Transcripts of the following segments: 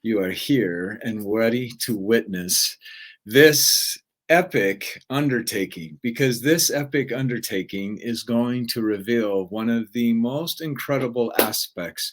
you are here and ready to witness this epic undertaking, because this epic undertaking is going to reveal one of the most incredible aspects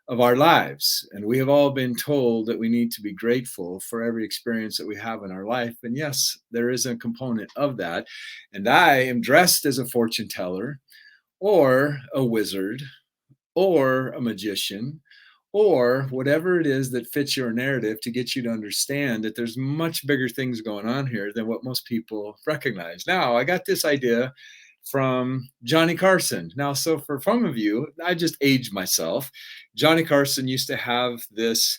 of our lives. And we have all been told that we need to be grateful for every experience that we have in our life. And yes, there is a component of that. And I am dressed as a fortune teller or a wizard or a magician or whatever it is that fits your narrative to get you to understand that there's much bigger things going on here than what most people recognize. Now, I got this idea from Johnny Carson. Now, so for some of you, I just aged myself. Johnny Carson used to have this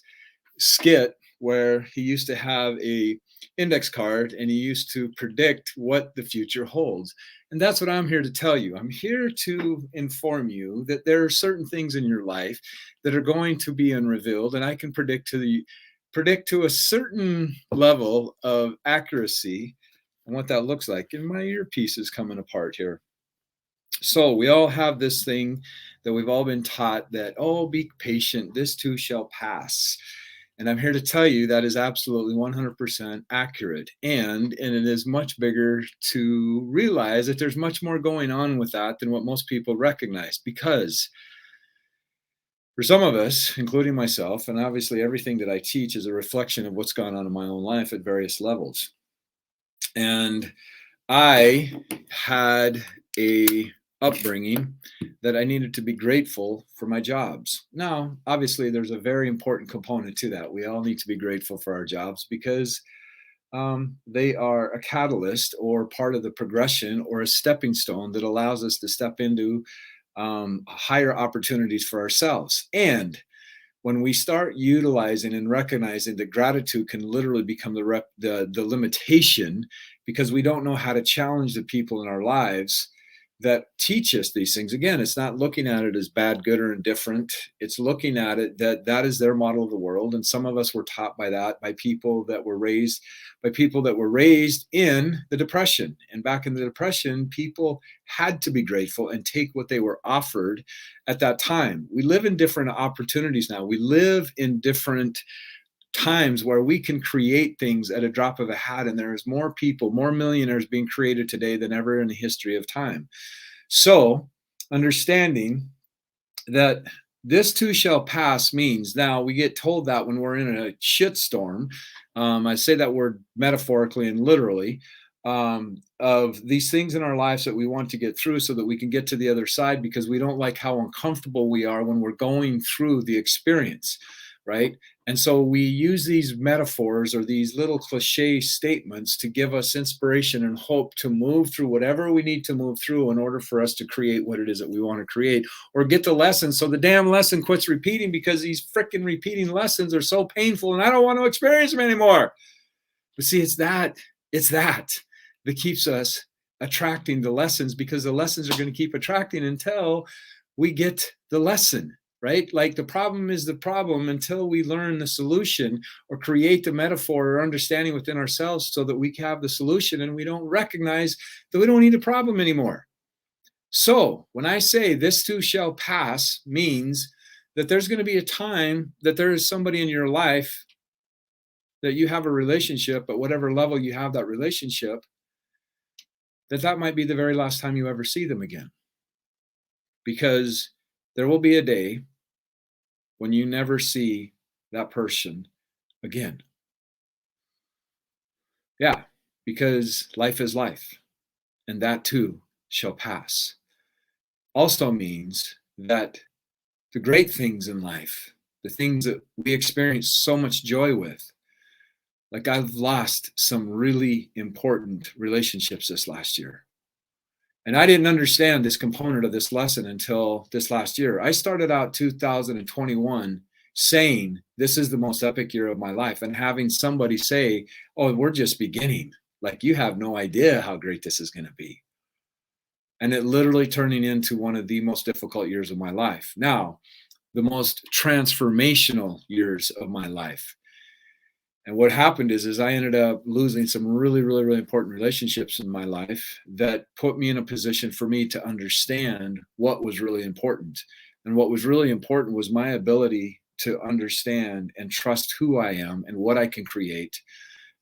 skit where he used to have a index card and he used to predict what the future holds. And that's what I'm here to tell you. I'm here to inform you that there are certain things in your life that are going to be unrevealed, and I can predict to a certain level of accuracy and what that looks like. And my earpiece is coming apart here. So we all have this thing that we've all been taught that, oh, be patient, this too shall pass. And I'm here to tell you that is absolutely 100% accurate. And it is much bigger to realize that there's much more going on with that than what most people recognize. Because for some of us, including myself, and obviously everything that I teach is a reflection of what's gone on in my own life at various levels. And I had a upbringing that I needed to be grateful for my jobs. Now, obviously, there's a very important component to that. We all need to be grateful for our jobs because they are a catalyst or part of the progression or a stepping stone that allows us to step into higher opportunities for ourselves. And when we start utilizing and recognizing that gratitude can literally become the limitation because we don't know how to challenge the people in our lives that teach us these things. Again, it's not looking at it as bad, good, or indifferent. It's looking at it that is their model of the world. And some of us were taught by that, by people that were raised in the Depression. And back in the Depression, people had to be grateful and take what they were offered at that time. We live in different opportunities now. We live in different times where we can create things at a drop of a hat, and there's more people, more millionaires being created today than ever in the history of time. So understanding that this too shall pass means, now we get told that when we're in a shitstorm, I say that word metaphorically and literally, of these things in our lives that we want to get through so that we can get to the other side, because we don't like how uncomfortable we are when we're going through the experience, right? And so we use these metaphors or these little cliche statements to give us inspiration and hope to move through whatever we need to move through in order for us to create what it is that we want to create, or get the lesson so the damn lesson quits repeating, because these freaking repeating lessons are so painful and I don't want to experience them anymore. But see, it's that that keeps us attracting the lessons, because the lessons are going to keep attracting until we get the lesson. Right? Like the problem is the problem until we learn the solution or create the metaphor or understanding within ourselves so that we can have the solution, and we don't recognize that we don't need a problem anymore. So when I say this too shall pass, means that there's going to be a time that there is somebody in your life that you have a relationship at whatever level you have that relationship, that might be the very last time you ever see them again. Because there will be a day when you never see that person again. Yeah, because life is life, and that too shall pass. Also means that the great things in life, the things that we experience so much joy with, like I've lost some really important relationships this last year. And I didn't understand this component of this lesson until this last year. I started out 2021 saying, this is the most epic year of my life. And having somebody say, oh, we're just beginning. Like, you have no idea how great this is going to be. And it literally turning into one of the most difficult years of my life. Now, the most transformational years of my life. And what happened is I ended up losing some really, really, really important relationships in my life that put me in a position for me to understand what was really important. And what was really important was my ability to understand and trust who I am and what I can create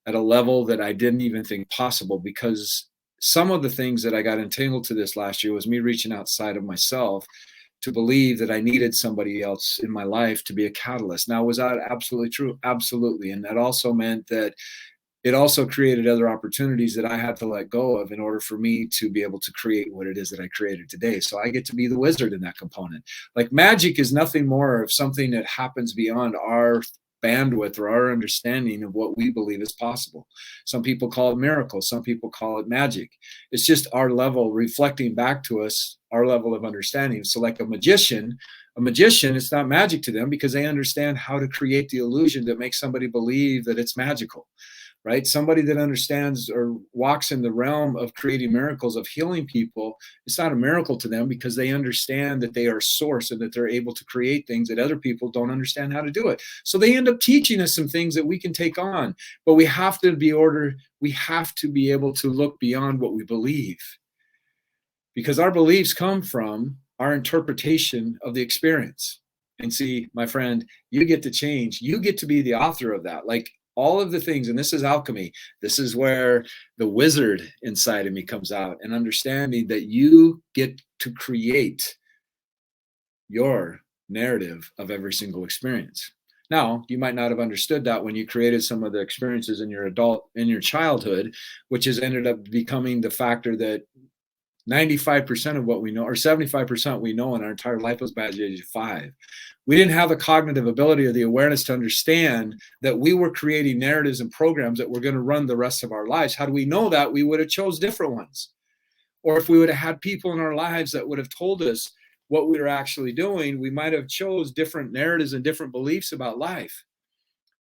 at a level that I didn't even think possible, because some of the things that I got entangled to this last year was me reaching outside of myself to believe that I needed somebody else in my life to be a catalyst. Now, was that absolutely true? Absolutely. And that also meant that it also created other opportunities that I had to let go of in order for me to be able to create what it is that I created today. So I get to be the wizard in that component. Like magic is nothing more of something that happens beyond our bandwidth or our understanding of what we believe is possible. Some people call it miracles, some people call it magic. It's just our level reflecting back to us our level of understanding. So like a magician, it's not magic to them because they understand how to create the illusion that makes somebody believe that it's magical, right? Somebody that understands or walks in the realm of creating miracles, of healing people, it's not a miracle to them because they understand that they are source and that they're able to create things that other people don't understand how to do it. So they end up teaching us some things that we can take on, but we have to be able to look beyond what we believe, because our beliefs come from our interpretation of the experience. And see, my friend, you get to change. You get to be the author of that. Like all of the things, and this is alchemy. This is where the wizard inside of me comes out, and understanding that you get to create your narrative of every single experience. Now, you might not have understood that when you created some of the experiences in your childhood, which has ended up becoming the factor that 95% of what we know, or 75% we know in our entire life, was by the age of 5. We didn't have the cognitive ability or the awareness to understand that we were creating narratives and programs that were going to run the rest of our lives. Had we know that, we would have chose different ones. Or if we would have had people in our lives that would have told us what we were actually doing, we might have chose different narratives and different beliefs about life.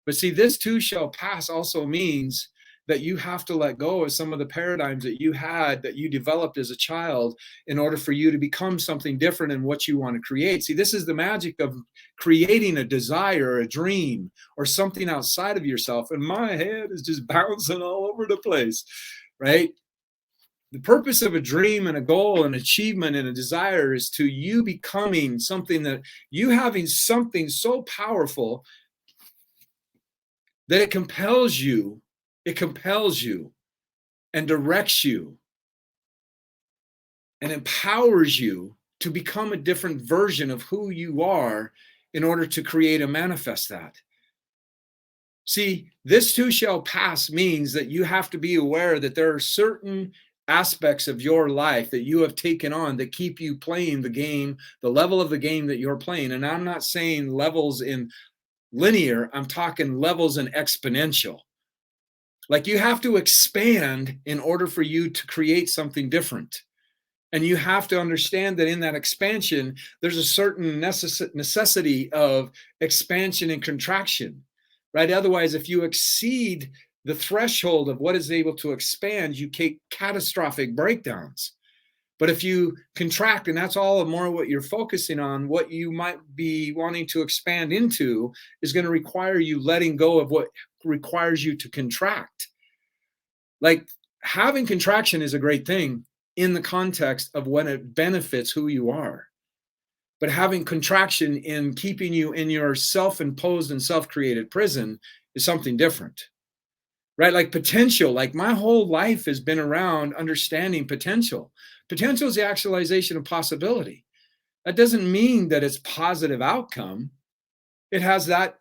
But see, this too shall pass also means that you have to let go of some of the paradigms that you had, that you developed as a child, in order for you to become something different in what you want to create. See, this is the magic of creating a desire, a dream, or something outside of yourself. And my head is just bouncing all over the place, right? The purpose of a dream and a goal and achievement and a desire is to you becoming something, that you having something so powerful that it compels you and directs you and empowers you to become a different version of who you are in order to create and manifest that. See, this too shall pass means that you have to be aware that there are certain aspects of your life that you have taken on that keep you playing the game, the level of the game that you're playing. And I'm not saying levels in linear, I'm talking levels in exponential. Like you have to expand in order for you to create something different. And you have to understand that in that expansion, there's a certain necessity of expansion and contraction, right? Otherwise, if you exceed the threshold of what is able to expand, you take catastrophic breakdowns. But if you contract, and that's all more what you're focusing on, what you might be wanting to expand into is going to require you letting go of what requires you to contract. Like having contraction is a great thing in the context of when it benefits who you are. But having contraction in keeping you in your self-imposed and self-created prison is something different. Right? Like potential, like my whole life has been around understanding potential. Potential is the actualization of possibility. That doesn't mean that it's positive outcome. It has that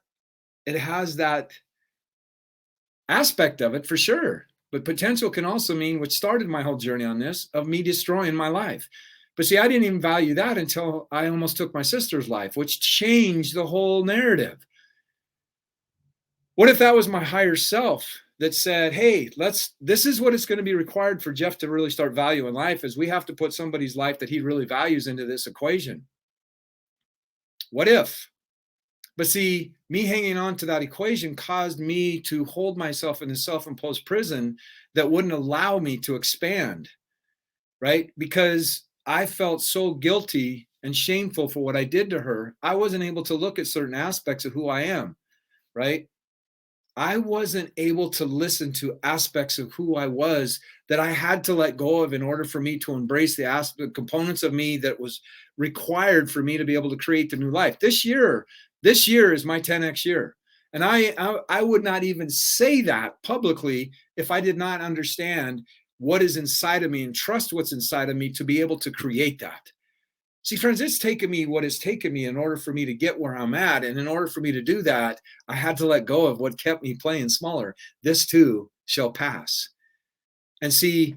aspect of it for sure. But potential can also mean, which started my whole journey on this, of me destroying my life. But see, I didn't even value that until I almost took my sister's life, which changed the whole narrative. What if that was my higher self that said, hey, this is what it's going to be required for Jeff to really start valuing life, is we have to put somebody's life that he really values into this equation. What if? But see, me hanging on to that equation caused me to hold myself in a self-imposed prison that wouldn't allow me to expand, right? Because I felt so guilty and shameful for what I did to her. I wasn't able to look at certain aspects of who I am, right? I wasn't able to listen to aspects of who I was that I had to let go of in order for me to embrace the components of me that was required for me to be able to create the new life. This year, This year is my 10x year. And I would not even say that publicly if I did not understand what is inside of me and trust what's inside of me to be able to create that. See, friends, it's taken me what it's taken me in order for me to get where I'm at. And in order for me to do that, I had to let go of what kept me playing smaller. This too shall pass. And see,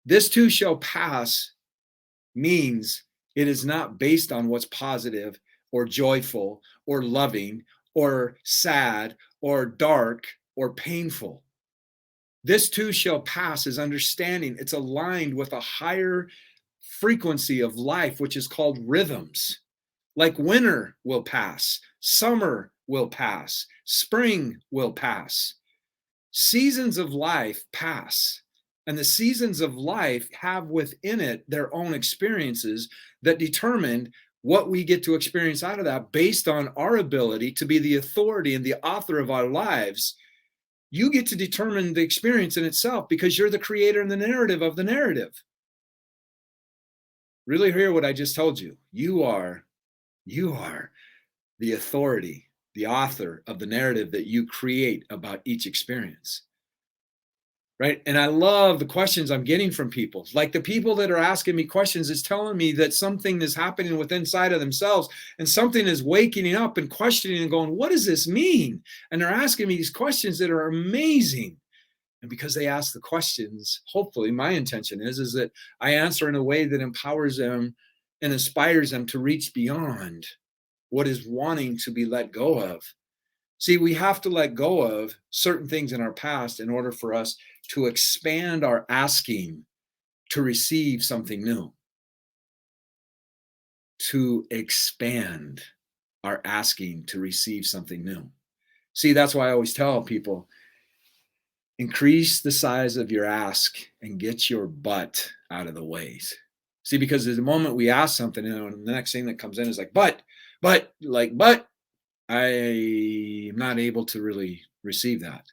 this too shall pass means it is not based on what's positive or joyful or loving or sad or dark or painful. This too shall pass is understanding. It's aligned with a higher frequency of life, which is called rhythms. Like winter will pass, summer will pass, spring will pass. Seasons of life pass. And the seasons of life have within it their own experiences that determine what we get to experience out of that based on our ability to be the authority and the author of our lives. You get to determine the experience in itself because you're the creator and the narrative of the narrative. Really hear what I just told you. You are the authority, the author of the narrative that you create about each experience. Right. And I love the questions I'm getting from people. Like the people that are asking me questions is telling me that something is happening within inside of themselves and something is waking up and questioning and going, what does this mean? And they're asking me these questions that are amazing. And because they ask the questions, hopefully my intention is that I answer in a way that empowers them and inspires them to reach beyond what is wanting to be let go of. See, we have to let go of certain things in our past in order for us to expand our asking to receive something new. To expand our asking to receive something new. See, that's why I always tell people, increase the size of your ask and get your butt out of the way. See, because the moment we ask something, and the next thing that comes in is like, but, I am not able to really receive that.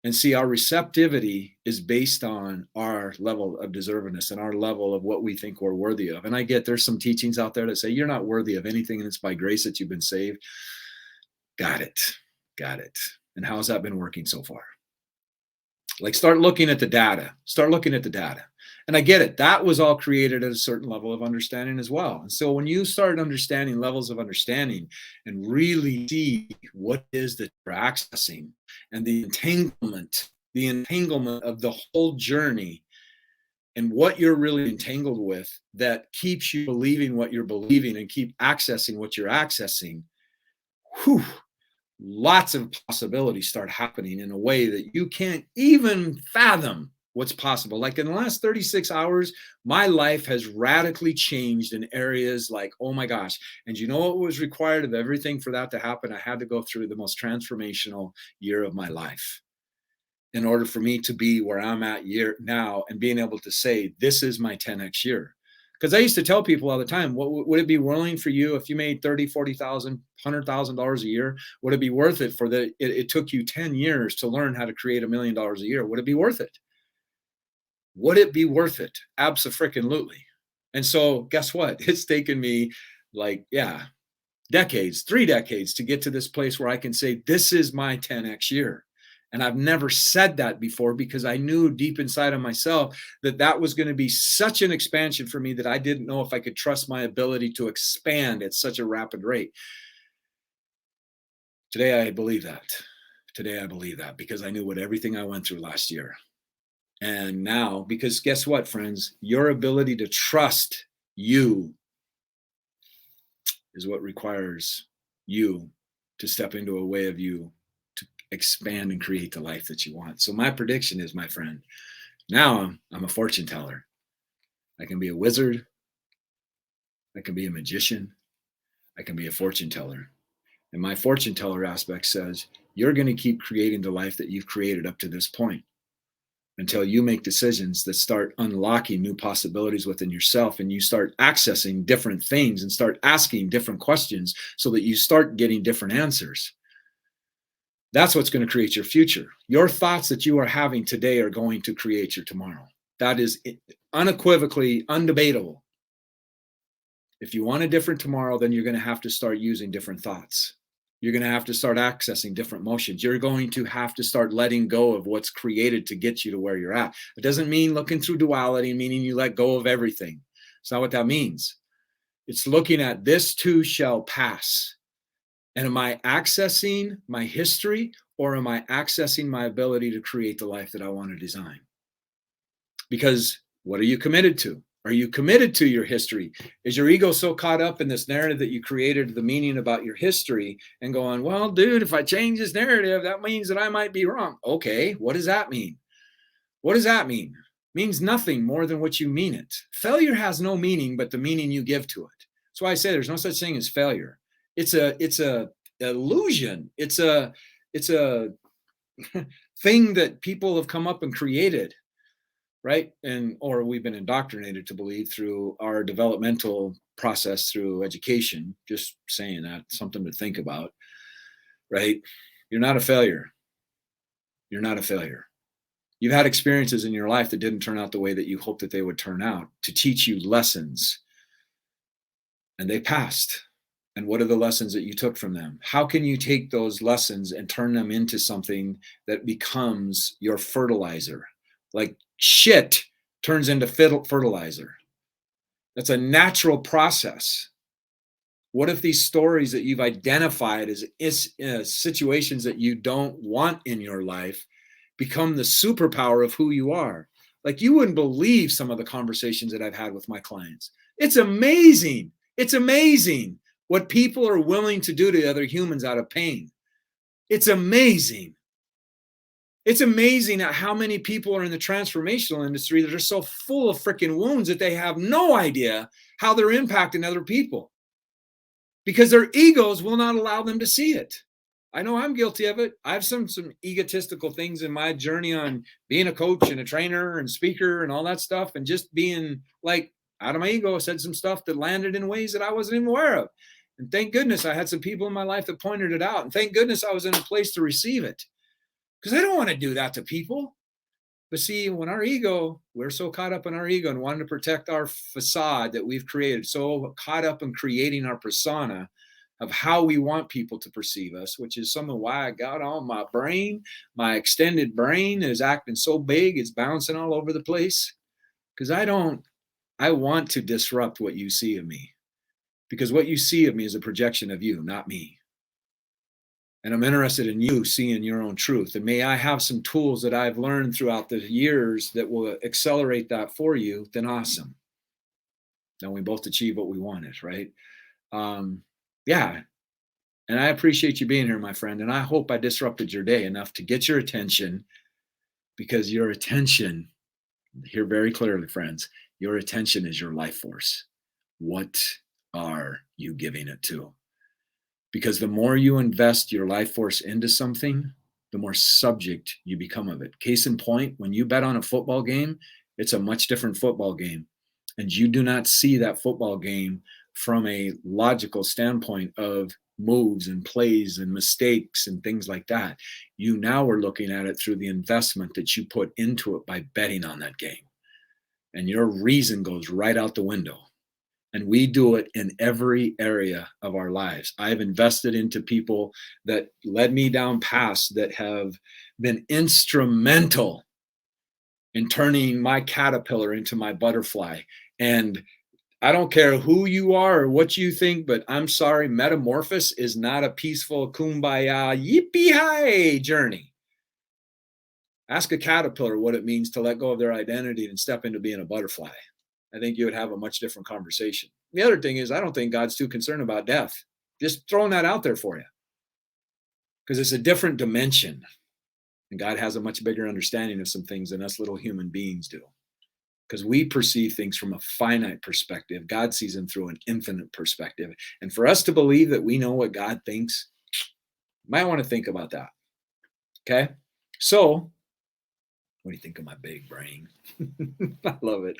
And see, our receptivity is based on our level of deservedness and our level of what we think we're worthy of. And I get there's some teachings out there that say you're not worthy of anything and it's by grace that you've been saved. Got it. And how's that been working so far? Like start looking at the data. And I get it. That was all created at a certain level of understanding as well. And so when you start understanding levels of understanding and really see what it is that you're accessing and the entanglement of the whole journey and what you're really entangled with that keeps you believing what you're believing and keep accessing what you're accessing, lots of possibilities start happening in a way that you can't even fathom what's possible. Like in the last 36 hours, my life has radically changed in areas like, oh my gosh. And you know what was required of everything for that to happen? I had to go through the most transformational year of my life in order for me to be where I'm at now and being able to say, this is my 10x year. Because I used to tell people all the time, what would it be willing for you if you made $30,000, $40,000, $100,000 a year? Would it be worth it it took you 10 years to learn how to create $1 million a year? Would it be worth it? Would it be worth it? Abso-freaking-lutely. And so guess what? It's taken me decades, 3 decades to get to this place where I can say, this is my 10x year. And I've never said that before because I knew deep inside of myself that was going to be such an expansion for me that I didn't know if I could trust my ability to expand at such a rapid rate. Today, I believe that because I knew what everything I went through last year. And now, because guess what, friends? Your ability to trust you is what requires you to step into a way of you to expand and create the life that you want. So my prediction is, my friend, now I'm a fortune teller. I can be a wizard. I can be a magician. I can be a fortune teller. And my fortune teller aspect says, you're going to keep creating the life that you've created up to this point until you make decisions that start unlocking new possibilities within yourself and you start accessing different things and start asking different questions so that you start getting different answers. That's what's going to create your future. Your thoughts that you are having today are going to create your tomorrow. That is unequivocally undebatable. If you want a different tomorrow, then you're going to have to start using different thoughts. You're going to have to start accessing different motions. You're going to have to start letting go of what's created to get you to where you're at. It doesn't mean looking through duality, meaning you let go of everything. It's not what that means. It's looking at this too shall pass. And am I accessing my history, or am I accessing my ability to create the life that I want to design? Because what are you committed to? Are you committed to your history? Is your ego so caught up in this narrative that you created the meaning about your history and going, well, dude, if I change this narrative, that means that I might be wrong. Okay, what does that mean? What does that mean? It means nothing more than what you mean it. Failure has no meaning but the meaning you give to it. That's why I say there's no such thing as failure. It's a illusion. It's a thing that people have come up and created, right? Or we've been indoctrinated to believe through our developmental process through education. Just saying that, something to think about, right? You're not a failure. You're not a failure. You've had experiences in your life that didn't turn out the way that you hoped that they would turn out to teach you lessons, and they passed. And what are the lessons that you took from them? How can you take those lessons and turn them into something that becomes your fertilizer? Like shit turns into fertilizer. That's a natural process. What if these stories that you've identified as situations that you don't want in your life become the superpower of who you are? Like, you wouldn't believe some of the conversations that I've had with my clients. It's amazing. It's amazing what people are willing to do to other humans out of pain. It's amazing. It's amazing at how many people are in the transformational industry that are so full of freaking wounds that they have no idea how they're impacting other people because their egos will not allow them to see it. I know I'm guilty of it. I have some egotistical things in my journey on being a coach and a trainer and speaker and all that stuff, and just being like out of my ego, I said some stuff that landed in ways that I wasn't even aware of. And thank goodness I had some people in my life that pointed it out. And thank goodness I was in a place to receive it. Because I don't want to do that to people. But see, when our ego, we're so caught up in our ego and wanting to protect our facade that we've created, so caught up in creating our persona of how we want people to perceive us, which is some of why I got on my brain. My extended brain is acting so big, it's bouncing all over the place. Because I want to disrupt what you see of me. Because what you see of me is a projection of you, not me. And I'm interested in you seeing your own truth. And may I have some tools that I've learned throughout the years that will accelerate that for you, then awesome. Then we both achieve what we wanted, right? Yeah. And I appreciate you being here, my friend. And I hope I disrupted your day enough to get your attention, because your attention, hear very clearly, friends, your attention is your life force. What are you giving it to? Because the more you invest your life force into something, the more subject you become of it. Case in point, when you bet on a football game, it's a much different football game. And you do not see that football game from a logical standpoint of moves and plays and mistakes and things like that. You now are looking at it through the investment that you put into it by betting on that game. And your reason goes right out the window. And we do it in every area of our lives. I've invested into people that led me down paths that have been instrumental in turning my caterpillar into my butterfly. And I don't care who you are or what you think, but I'm sorry, metamorphosis is not a peaceful kumbaya, yippee-hi journey. Ask a caterpillar what it means to let go of their identity and step into being a butterfly. I think you would have a much different conversation. The other thing is, I don't think God's too concerned about death. Just throwing that out there for you. Because it's a different dimension. And God has a much bigger understanding of some things than us little human beings do. Because we perceive things from a finite perspective. God sees them through an infinite perspective. And for us to believe that we know what God thinks, you might want to think about that. Okay? So, what do you think of my big brain? I love it.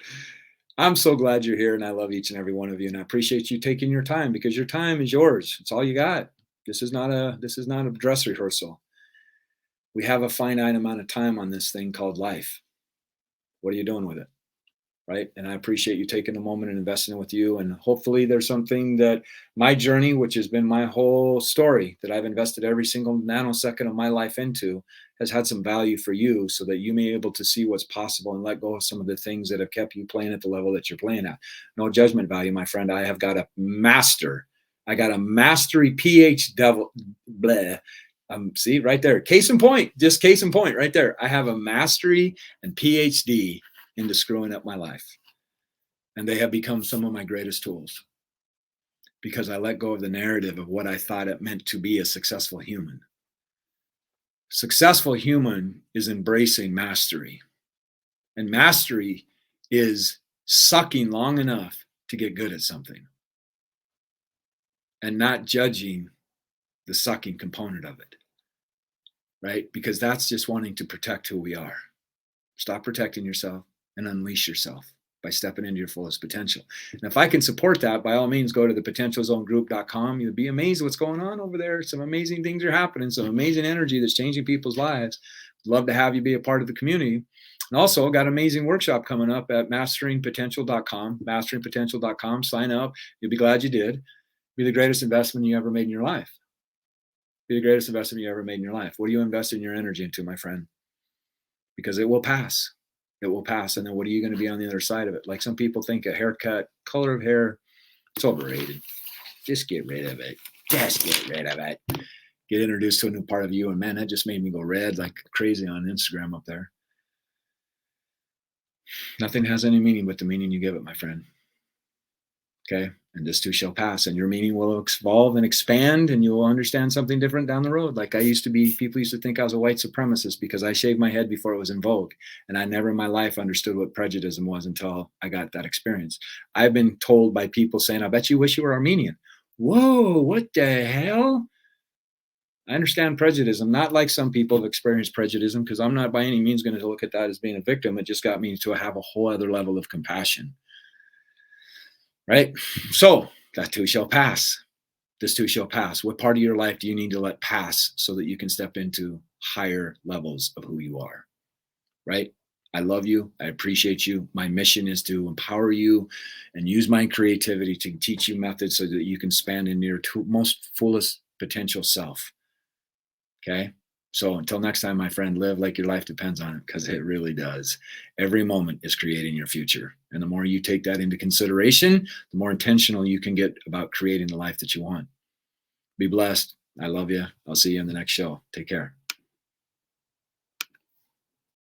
I'm so glad you're here, and I love each and every one of you, and I appreciate you taking your time, because your time is yours. It's all you got. This is not a dress rehearsal. We have a finite amount of time on this thing called life. What are you doing with it? right? And I appreciate you taking a moment and investing with you. And hopefully there's something that my journey, which has been my whole story that I've invested every single nanosecond of my life into, has had some value for you so that you may be able to see what's possible and let go of some of the things that have kept you playing at the level that you're playing at. No judgment value, my friend. I have got a master. I got a mastery PhD devil. Bleh. See right there. Case in point, just case in point right there. I have a mastery and PhD into screwing up my life. And they have become some of my greatest tools because I let go of the narrative of what I thought it meant to be a successful human. Successful human is embracing mastery. And mastery is sucking long enough to get good at something and not judging the sucking component of it, right? Because that's just wanting to protect who we are. Stop protecting yourself and unleash yourself by stepping into your fullest potential. And if I can support that, by all means, go to thepotentialzonegroup.com. You'll be amazed what's going on over there. Some amazing things are happening, some amazing energy that's changing people's lives. Love to have you be a part of the community. And also got an amazing workshop coming up at masteringpotential.com, masteringpotential.com. Sign up. You'll be glad you did. Be the greatest investment you ever made in your life. Be the greatest investment you ever made in your life. What are you investing your energy into, my friend? Because it will pass. It will pass. And then what are you going to be on the other side of it? Like some people think a haircut, color of hair, it's overrated. Just get rid of it. Just get rid of it. Get introduced to a new part of you. And man, that just made me go red like crazy on Instagram up there. Nothing has any meaning but the meaning you give it, my friend. Okay. And this too shall pass. And your meaning will evolve and expand, and you will understand something different down the road. Like people used to think I was a white supremacist because I shaved my head before it was in vogue. And I never in my life understood what prejudice was until I got that experience. I've been told by people saying, I bet you wish you were Armenian. Whoa, what the hell? I understand prejudice. I'm not like some people have experienced prejudice because I'm not by any means going to look at that as being a victim. It just got me to have a whole other level of compassion. Right? So that too shall pass. This too shall pass. What part of your life do you need to let pass so that you can step into higher levels of who you are? Right? I love you. I appreciate you. My mission is to empower you and use my creativity to teach you methods so that you can expand into your most fullest potential self. Okay? So until next time, my friend, live like your life depends on it, because it really does. Every moment is creating your future. And the more you take that into consideration, the more intentional you can get about creating the life that you want. Be blessed. I love you. I'll see you in the next show. Take care.